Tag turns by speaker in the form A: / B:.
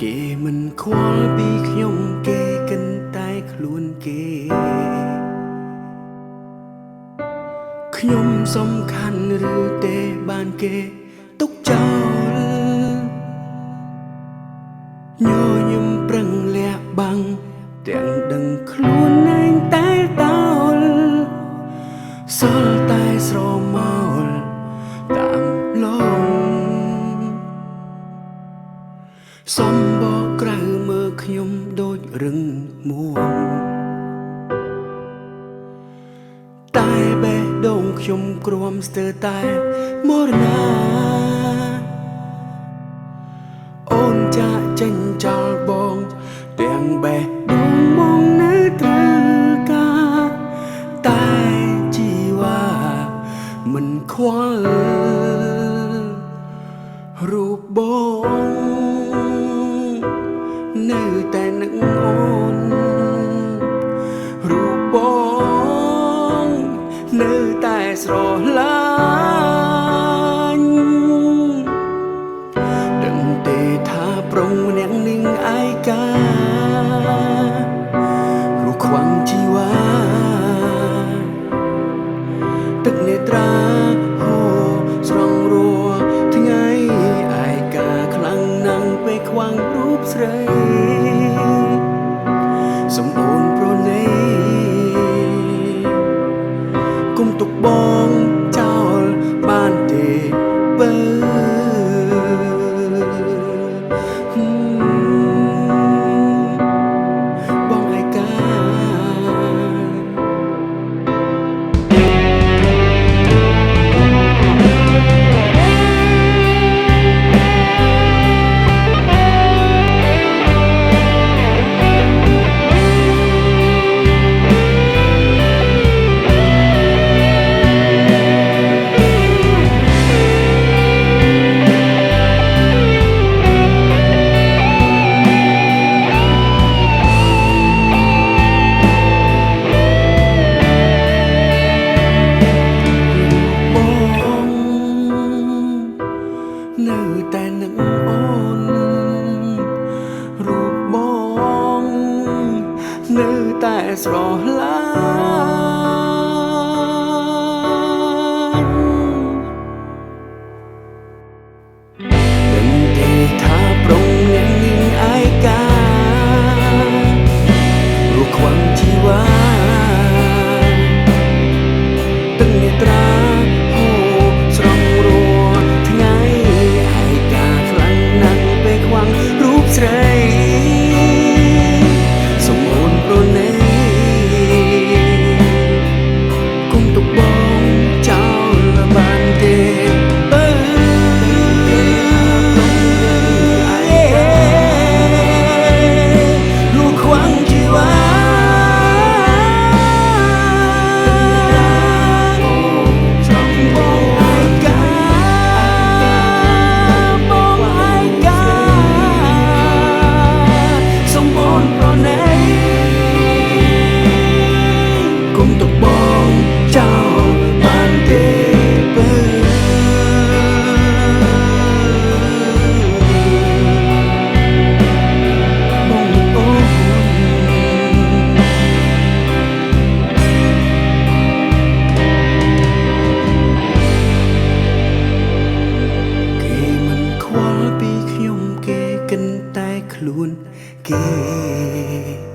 A: គេមិនខ្វល់ពីខ្ញុំគេកិនតែខ្លួនគេខ្ញុំសំខាន់ឬទេបានគេទុកចោលញញឹមប្រឹងលះបាំងទាំងដឹងខ្លួនឯងតែតោលសល់តែស្រមោលតាមលងសំបកក្រៅមើលខ្ញុំដូចរឹងមួងតែបេះដូងខ្ញុំគ្រាំស្ទើរតែមរណាអូនចាក់ចេញចោលបងទាំងបេះដូងមកនៅត្រូវការតែជីវ៉ាមិនខ្វល់រូបបងនៅតែនឹងអូនរូបបងនៅតែស្រឡាញ់ដឹងទេថាប្រុងម្នាក់នឹងឯការੂខ្វាំងជីវ៉ាទឹកនេត្រាហូរស្រង់រួថ្ងៃឯកាខ្លាំងណាស់ពេលខ្វាំងរូបស្រីសំអូនប្រណីគុំទុកបងចោលបានទេបើបងឯកានៅតែនឹងអូនរូបបងនៅតែស្រឡាញ់ដឹងទេថាប្រុងអ្នកនាងឯការੂខ្វាំងជីវ៉ាទឹកនេត្រាហូរស្រង់រួថ្ងៃរូបស្រីសំអូនប្រណីគុំទុកបងចោលបានទេបើរੂខ្វាំងជីវ៉ាខ្លួនគេ